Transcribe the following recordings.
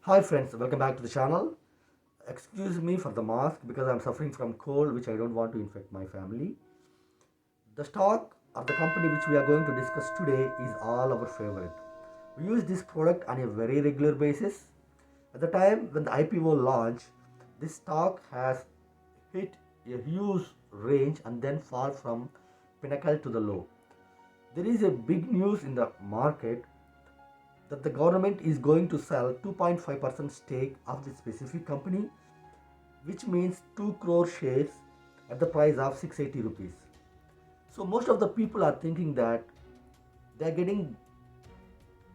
Hi friends, welcome back to the channel. Excuse me for the mask because I'm suffering from cold which I don't want to infect my family. The stock of the company which we are going to discuss today is all our favorite. We use this product on a very regular basis. At the time when the IPO launched, this stock has hit a huge range and then fall from pinnacle to the low. There is a big news in the market that the government is going to sell 2.5% stake of this specific company, which means 2 crore shares at the price of 680 rupees. So most of the people are thinking that they are getting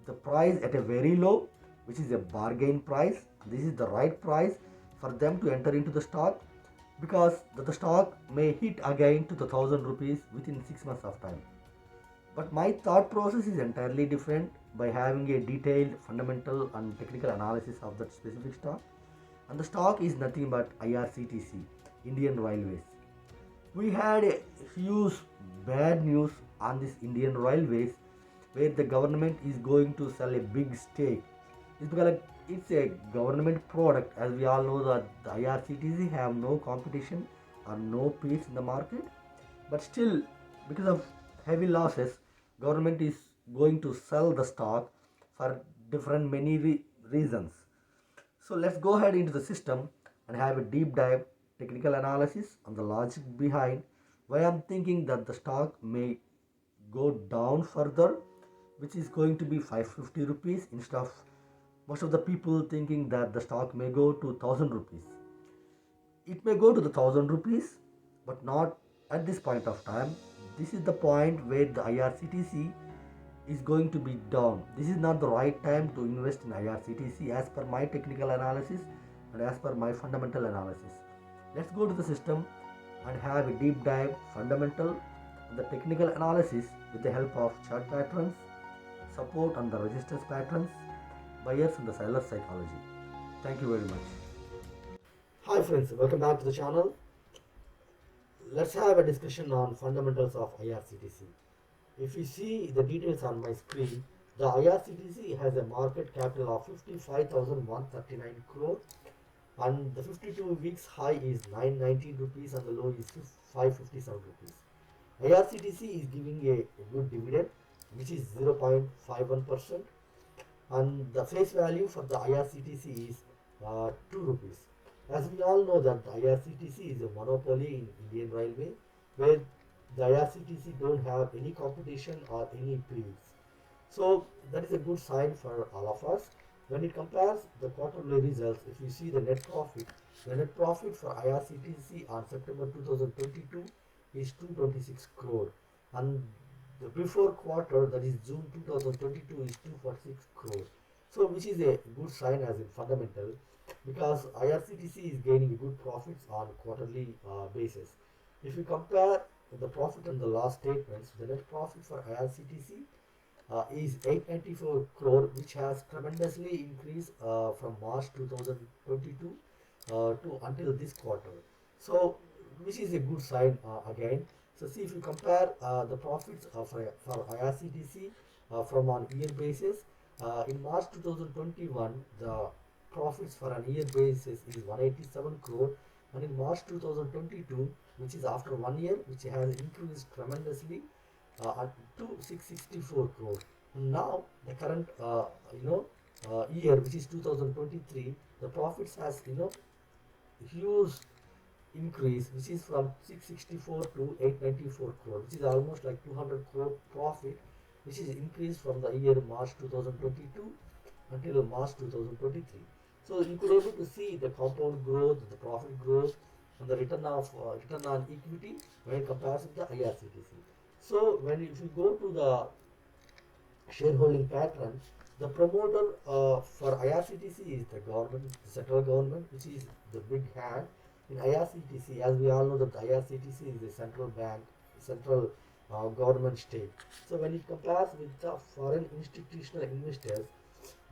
the price at a very low, which is a bargain price. This is the right price for them to enter into the stock because the stock may hit again to the 1000 rupees within 6 months of time. But my thought process is entirely different by having a detailed fundamental and technical analysis of that specific stock. And the stock is nothing but IRCTC, Indian Railways. We had a huge bad news on this Indian Railways where the government is going to sell a big stake. It's because it's a government product, as we all know that the IRCTC have no competition or no peers in the market. But still, because of heavy losses, government is going to sell the stock for different many reasons. So let's go ahead into the system and have a deep dive technical analysis on the logic behind why I'm thinking that the stock may go down further, which is going to be 550 rupees instead of most of the people thinking that the stock may go to 1000 rupees. It may go to the 1000 rupees, but not at this point of time. This is the point where the IRCTC is going to be down. This is not the right time to invest in IRCTC as per my technical analysis and as per my fundamental analysis. Let's go to the system and have a deep dive fundamental and the technical analysis with the help of chart patterns, support and the resistance patterns, buyers and the seller psychology. Thank you very much. Hi friends, welcome back to the channel. Let's have a discussion on fundamentals of IRCTC. If you see the details on my screen, the IRCTC has a market capital of 55,139 crore and the 52 weeks high is 919 rupees and the low is 557 rupees. IRCTC is giving a good dividend which is 0.51% and the face value for the IRCTC is 2 rupees. As we all know that the IRCTC is a monopoly in Indian Railway where the IRCTC don't have any competition or any peers. So that is a good sign for all of us. When it compares the quarterly results, if you see the net profit for IRCTC on September 2022 is 226 crore and the before quarter, that is June 2022, is 246 crore. So which is a good sign as in fundamental because IRCTC is gaining good profits on quarterly basis. If you compare the profit and the loss statements, the net profit for IRCTC is 894 crore, which has tremendously increased from March 2022 to until this quarter. So, which is a good sign again. So, see if you compare the profits for IRCTC from on year basis, in March 2021, the profits for an year basis is 187 crore, and in March 2022, which is after 1 year, which has increased tremendously to 664 crore. Now the current year, which is 2023, the profits has huge increase, which is from 664 to 894 crore, which is almost like 200 crore profit, which is increased from the year March 2022 until March 2023. So you could able to see the compound growth, the profit growth, and the return on equity when compared with the IRCTC. So when if you go to the shareholding pattern, the promoter for IRCTC is the government, the central government, which is the big hand in IRCTC. As we all know that the IRCTC is the central bank, central government stake. So when it compares with the foreign institutional investors,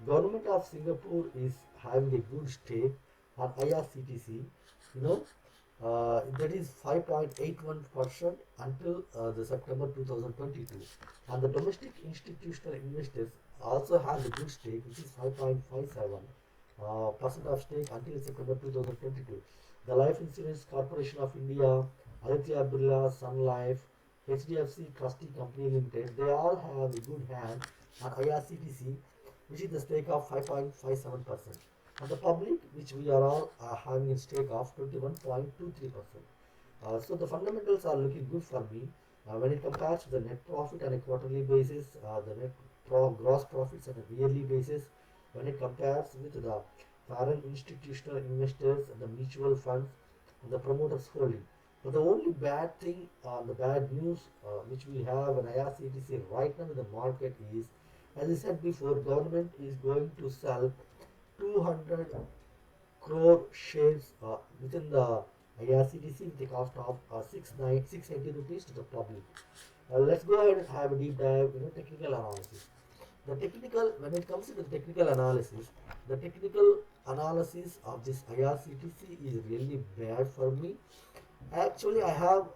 government of Singapore is having a good stake on IRCTC. You know, that is 5.81% until the September 2022, and the domestic institutional investors also have a good stake, which is 5.57, percent of stake until September 2022. The Life Insurance Corporation of India, Aditya Birla Sun Life, HDFC Trustee Company Limited, they all have a good hand on IRCTC, which is the stake of 5.57%. And the public, which we are all having a stake of 21.23%. So the fundamentals are looking good for me. When it compares to the net profit on a quarterly basis, the gross profits on a yearly basis, when it compares with the foreign institutional investors and the mutual funds and the promoters holding. But the only bad thing, the bad news which we have in IRCTC right now in the market is, as I said before, government is going to sell 200 crore shares within the IRCTC with the cost of 690 rupees to the public. Let's go ahead and have a deep dive, technical analysis. The technical, when it comes to the technical analysis, the technical analysis of this IRCTC is really bad for me. Actually, I have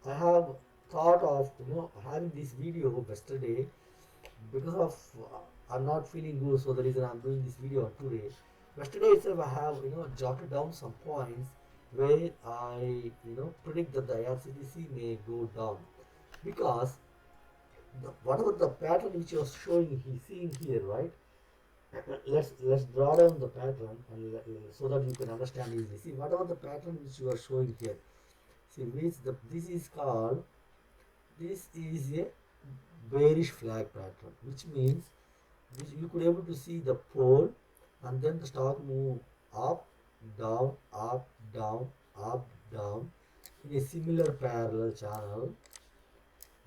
thought of having this video yesterday because of I'm not feeling good, so the reason I'm doing this video today. Yesterday itself, I have jotted down some points where I predict that the IRCTC may go down because whatever the pattern which you're showing, seeing here, right? Let's draw down the pattern and so that you can understand easily. See whatever the pattern which you are showing here. See this is called, this is a bearish flag pattern, which means you could able to see the pole and then the stock move up, down, up, down, up, down in a similar parallel channel,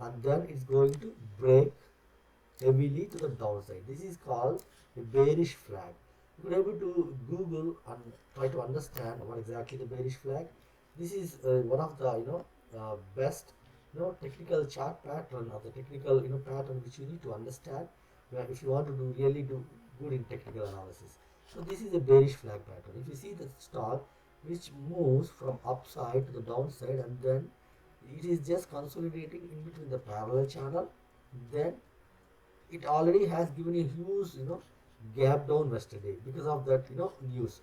and then it's going to break heavily to the downside. This is called a bearish flag. You could able to Google and try to understand what exactly the bearish flag. This is one of the best technical chart pattern of the technical pattern which you need to understand if you want to really do good in technical analysis. So this is a bearish flag pattern. If you see the stock which moves from upside to the downside and then it is just consolidating in between the parallel channel, then it already has given a huge gap down yesterday because of that news.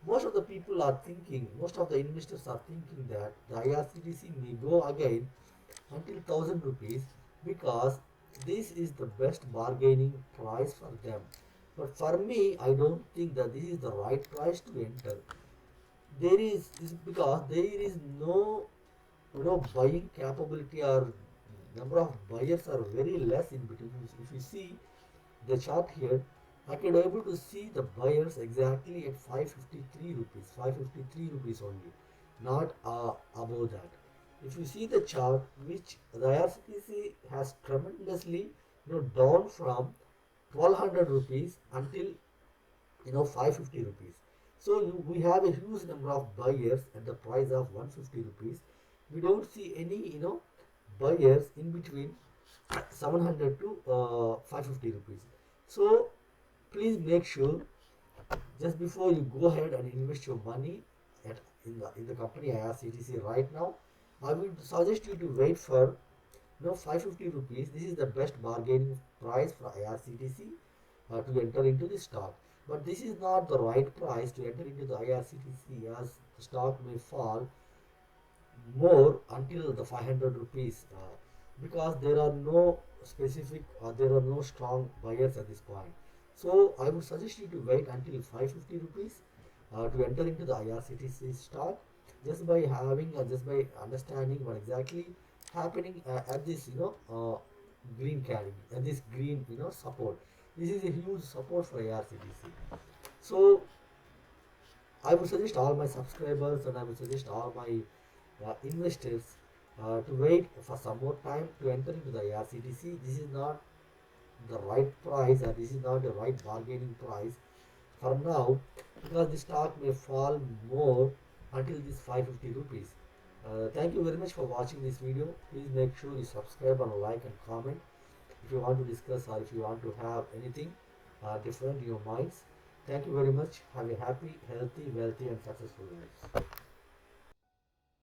Most of the people are thinking, most of the investors are thinking that the IRCTC may go again until 1000 rupees because this is the best bargaining price for them. But for me, I don't think that this is the right price to enter. There is because there is no buying capability or number of buyers are very less in between. If you see the chart here, I can able to see the buyers exactly at 553 rupees, 553 rupees only, not above that. If you see the chart, which the IRCTC has tremendously down from 1200 rupees until 550 rupees. So we have a huge number of buyers at the price of 150 rupees. We don't see any buyers in between 700 to 550 rupees. So please make sure just before you go ahead and invest your money in the company IRCTC right now, I would suggest you to wait for 550 rupees. This is the best bargaining price for IRCTC to enter into the stock. But this is not the right price to enter into the IRCTC as the stock may fall more until the 500 rupees because there are no specific there are no strong buyers at this point. So I would suggest you to wait until 550 rupees to enter into the IRCTC stock just by having just by understanding what exactly happening at this green carrying and this green support. This is a huge support for IRCTC. So I would suggest all my subscribers and I would suggest all my investors to wait for some more time to enter into the IRCTC. This is not the right price or this is not the right bargaining price for now because the stock may fall more until this 550 rupees. Thank you very much for watching this video. Please make sure you subscribe and like and comment if you want to discuss or if you want to have anything different in your minds. Thank you very much. Have a happy, healthy, wealthy and successful life.